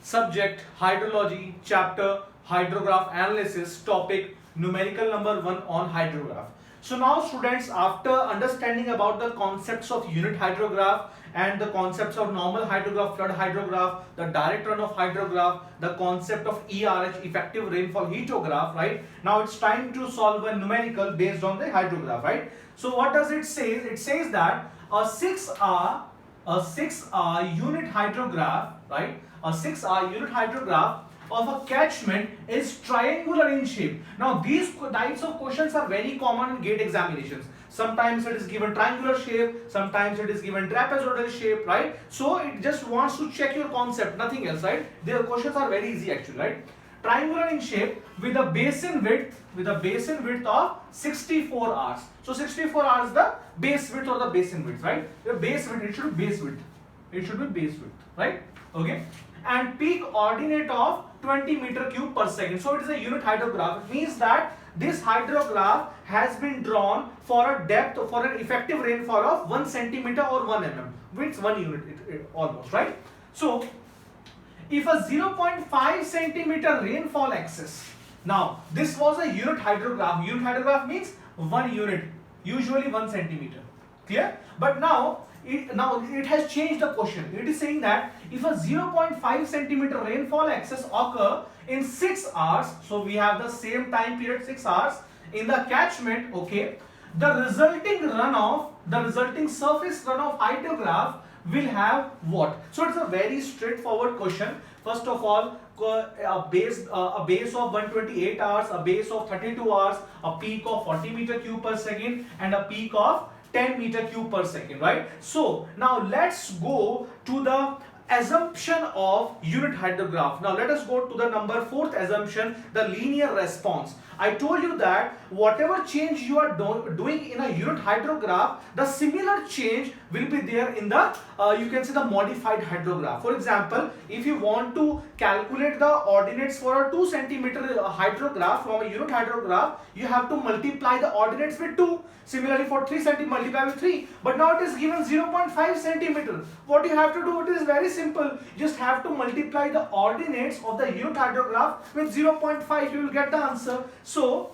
subject hydrology, chapter hydrograph analysis, topic numerical number 1 on hydrograph. So now students, after understanding about the concepts of unit hydrograph and the concepts of normal hydrograph, flood hydrograph, the direct run of hydrograph, the concept of ERH, effective rainfall heatograph, right? Now it's time to solve a numerical based on the hydrograph, right? So what does it say? It says that a 6R unit hydrograph, right? A 6R unit hydrograph of a catchment is triangular in shape. Now these types of questions are very common in GATE examinations. Sometimes it is given triangular shape, sometimes it is given trapezoidal shape, right? So it just wants to check your concept, nothing else, right? Their questions are very easy actually, right? Triangular in shape with a basin width of 64 hours. So 64 hours the base width or the basin width, right? The base width, it should be base width. It should be base width, right? Okay. And peak ordinate of 20 meter cube per second. So it is a unit hydrograph. It means that this hydrograph has been drawn for a depth, for an effective rainfall of 1 centimeter or 1 mm, which 1 unit almost, right? So if a 0.5 centimeter rainfall excess, now this was a unit hydrograph. Unit hydrograph means 1 unit, usually 1 centimeter. Clear? But now it has changed the question. It is saying that if a 0.5 centimeter rainfall excess occur in 6 hours, so we have the same time period 6 hours in the catchment, okay, the resulting surface runoff hydrograph will have what? So it's a very straightforward question. First of all, a base of 128 hours, a base of 32 hours, a peak of 40 meter cube per second, and a peak of 10 meter cube per second, right? So now let's go to the assumption of unit hydrograph. Now let us go to the number 4th assumption, the linear response. I told you that whatever change you are doing in a unit hydrograph, the similar change will be there in the you can say the modified hydrograph. For example, if you want to calculate the ordinates for a 2 centimeter hydrograph from a unit hydrograph, you have to multiply the ordinates with 2. Similarly for 3 centimeter, multiply with 3. But now it is given 0.5 centimeter. What you have to do, it is very simple. You just have to multiply the ordinates of the unit hydrograph with 0.5. You will get the answer. So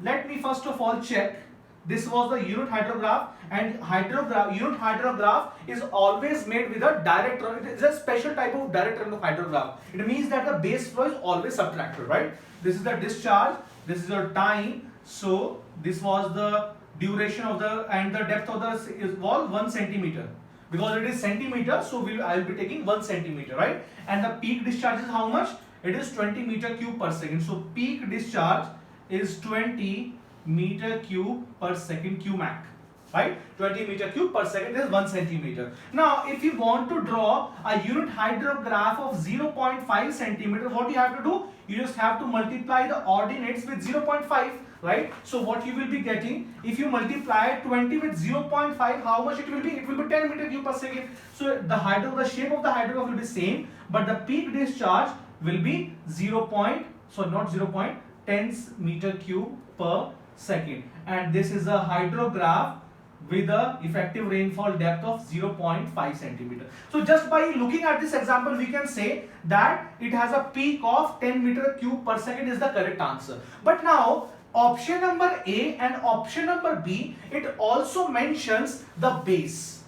let me first of all check. This was the unit hydrograph, and unit hydrograph is always made with a direct run. It is a special type of direct run of hydrograph. It means that the base flow is always subtracted, right? This is the discharge, this is your time. So this was the duration of the, and the depth of the was 1 centimeter. Because it is centimeter, so I will be taking 1 centimeter, right? And the peak discharge is how much? It is 20 meter cube per second. So peak discharge is 20 meter cube per second, Qmax, right? 20 meter cube per second is 1 centimeter. Now if you want to draw a unit hydrograph of 0.5 centimeter, what you have to do? You just have to multiply the ordinates with 0.5, right? So what you will be getting, if you multiply 20 with 0.5, how much it will be? It will be 10 meter cube per second. So the shape of the hydrograph will be same, but the peak discharge will be 0.10 meter cube per second. And this is a hydrograph with a effective rainfall depth of 0.5 centimeter. So just by looking at this example, we can say that it has a peak of 10 meter cube per second is the correct answer. But now option number A and option number B, it also mentions the base.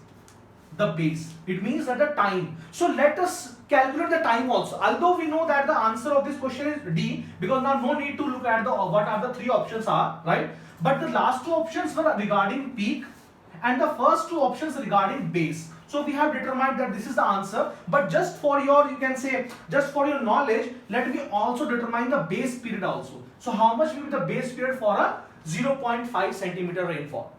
The base. It means that the time. So let us calculate the time also. Although we know that the answer of this question is D, because now no need to look at the what are the 3 options are, right? But the last 2 options were regarding peak, and the first 2 options regarding base. So we have determined that this is the answer. But just for your, you can say, just for your knowledge, let me also determine the base period also. So how much will be the base period for a 0.5 centimeter rainfall?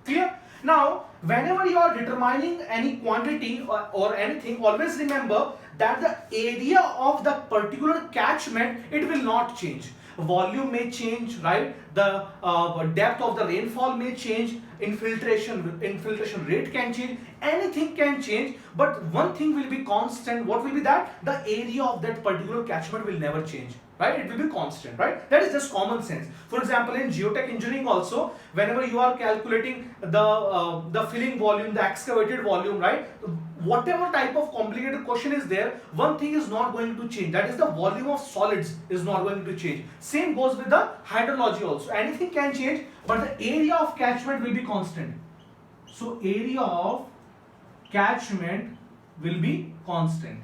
Clear? Now, whenever you are determining any quantity or anything, always remember that the area of the particular catchment, it will not change. Volume may change, right? The depth of the rainfall may change, infiltration rate can change, anything can change, but one thing will be constant. What will be that? The area of that particular catchment will never change, right? It will be constant, right? That is just common sense. For example, in geotech engineering also, whenever you are calculating the filling volume, the excavated volume, right? whatever type of complicated question is there, one thing is not going to change, that is the volume of solids is not going to change. Same goes with the hydrology also. Anything can change, but the area of catchment will be constant. So area of catchment will be constant,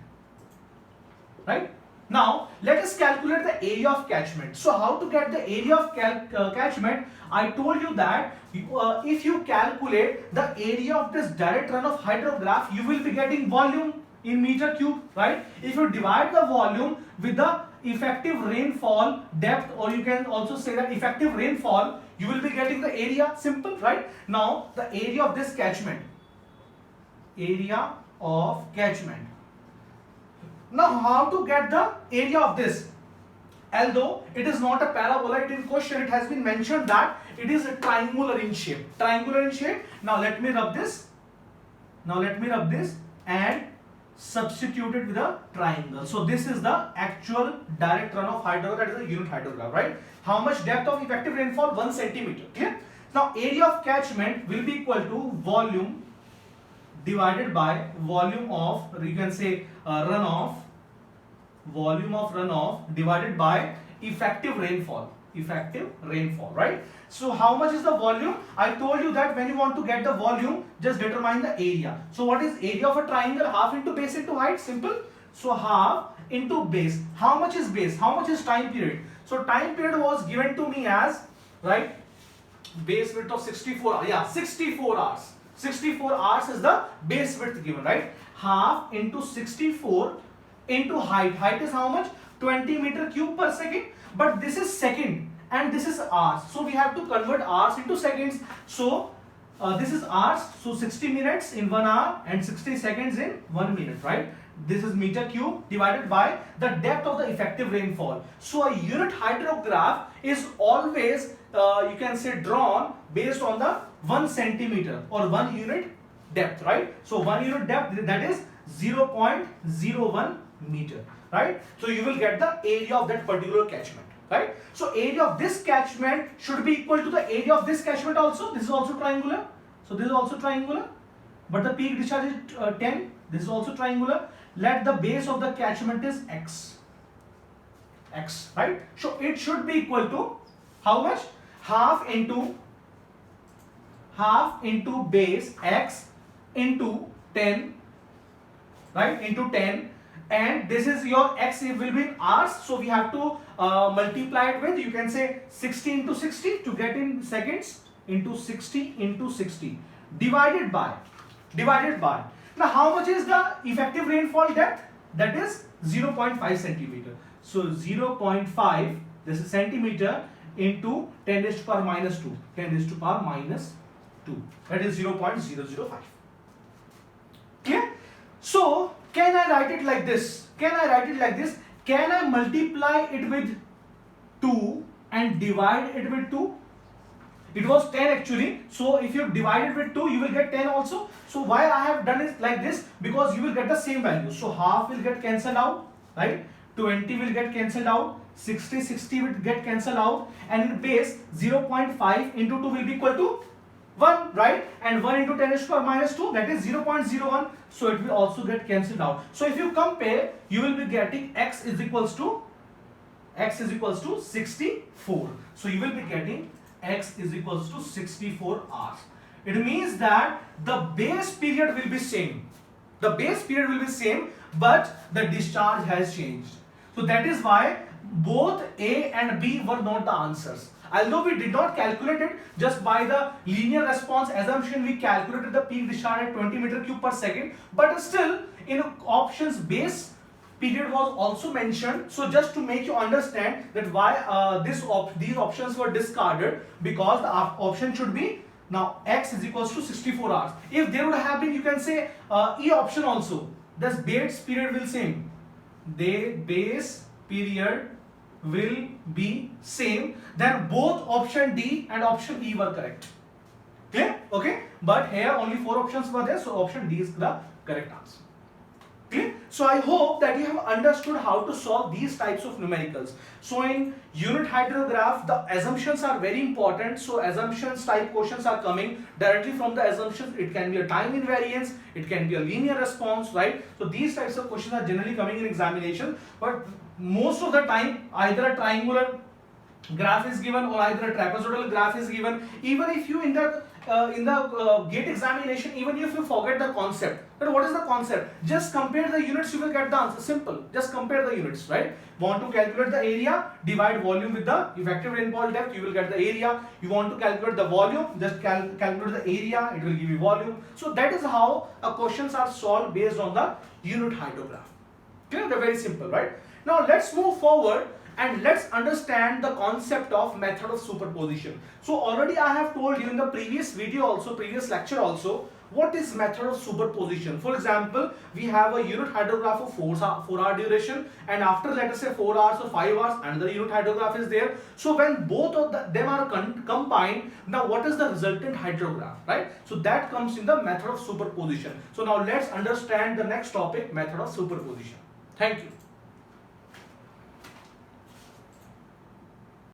right? Now let us calculate the area of catchment. So how to get the area of catchment? I told you that if you calculate the area of this direct run of hydrograph, you will be getting volume in meter cube, right? If you divide the volume with the effective rainfall depth, or you can also say that effective rainfall, you will be getting the area. Simple, right? Now the area of this catchment, area of catchment. Now how to get the area of this? Although it is not a parabola, in question it has been mentioned that it is a triangular in shape. Triangular in shape. Now let me rub this. And substitute it with a triangle. So this is the actual direct run of hydrograph, that is a unit hydrograph, right? How much depth of effective rainfall? 1 centimeter. Clear? Now area of catchment will be equal to volume divided by volume of, you can say runoff, volume of runoff divided by effective rainfall, right? So how much is the volume? I told you that when you want to get the volume, just determine the area. So what is area of a triangle? Half into base into height. Simple. So half into base. How much is base? How much is time period? So time period was given to me as, right, base width of 64, 64 hours. 64 hours is the base width given, right? Half into 64 into height. Height is how much? 20 meter cube per second. But this is second and this is hours. So we have to convert hours into seconds. So this is hours. So 60 minutes in 1 hour and 60 seconds in 1 minute, right? This is meter cube divided by the depth of the effective rainfall. So a unit hydrograph is always you can say drawn based on the 1 centimeter or 1 unit depth, right? So 1 unit depth, that is 0.01 meter, right? So you will get the area of that particular catchment, right? So area of this catchment should be equal to the area of this catchment also. This is also triangular. So this is also triangular, but the peak discharge is 10. This is also triangular. Let the base of the catchment is x, right? So it should be equal to how much? Half into base x into 10, right? Into 10, and this is your x will be in hours. So we have to multiply it with, you can say 60 into 60 to get in seconds, into 60 into 60 divided by. Now how much is the effective rainfall depth? That is 0.5 centimeter. So 0.5, this is centimeter, into 10 raised to power minus 2. 10 raised to power minus 2. That is 0.005. Clear? So can I write it like this? Can I multiply it with 2 and divide it with 2? It was 10 actually. So if you divide it with 2, you will get 10 also. So why I have done it like this? Because you will get the same value. So half will get cancelled out, right? 20 will get cancelled out. 60 will get cancelled out. And in base, 0.5 into 2 will be equal to 1, right? And 1 into 10 raised to power minus 2, that is 0.01. So it will also get cancelled out. So if you compare, you will be getting x is equals to 64. So you will be getting x is equals to 64 hours. It means that the base period will be same. But the discharge has changed. So that is why both A and B were not the answers. Although we did not calculate it, just by the linear response assumption we calculated the peak discharge at 20 meter cube per second, but still in options base period was also mentioned. So just to make you understand that why these options were discarded, because the option should be now x is equals to 64 hours. If there would have been, you can say E option also, this base period will same. The base period will be same, then both option D and option E were correct. Clear? Okay. But here only 4 options were there, so option D is the correct answer. Clear? So I hope that you have understood how to solve these types of numericals. So in unit hydrograph, the assumptions are very important. So assumptions type questions are coming directly from the assumptions. It can be a time invariance, it can be a linear response, right? So these types of questions are generally coming in examination, but most of the time either a triangular graph is given or either a trapezoidal graph is given. Even if you in the gate examination, even if you forget the concept, but what is the concept, just compare the units, you will get the answer. Simple, just compare the units, right? Want to calculate the area, divide volume with the effective rainfall depth, you will get the area. You want to calculate the volume, just calculate the area, it will give you volume. So that is how questions are solved based on the unit hydrograph. Clear? They're very simple, right? Now let's move forward and let's understand the concept of method of superposition. So already I have told you in the previous video also, previous lecture also, what is method of superposition. For example, we have a unit hydrograph of 4 hour duration, and after let us say 4 hours or 5 hours another unit hydrograph is there. So when both of them are combined, now what is the resultant hydrograph, right? So that comes in the method of superposition. So now let's understand the next topic, method of superposition. Thank you.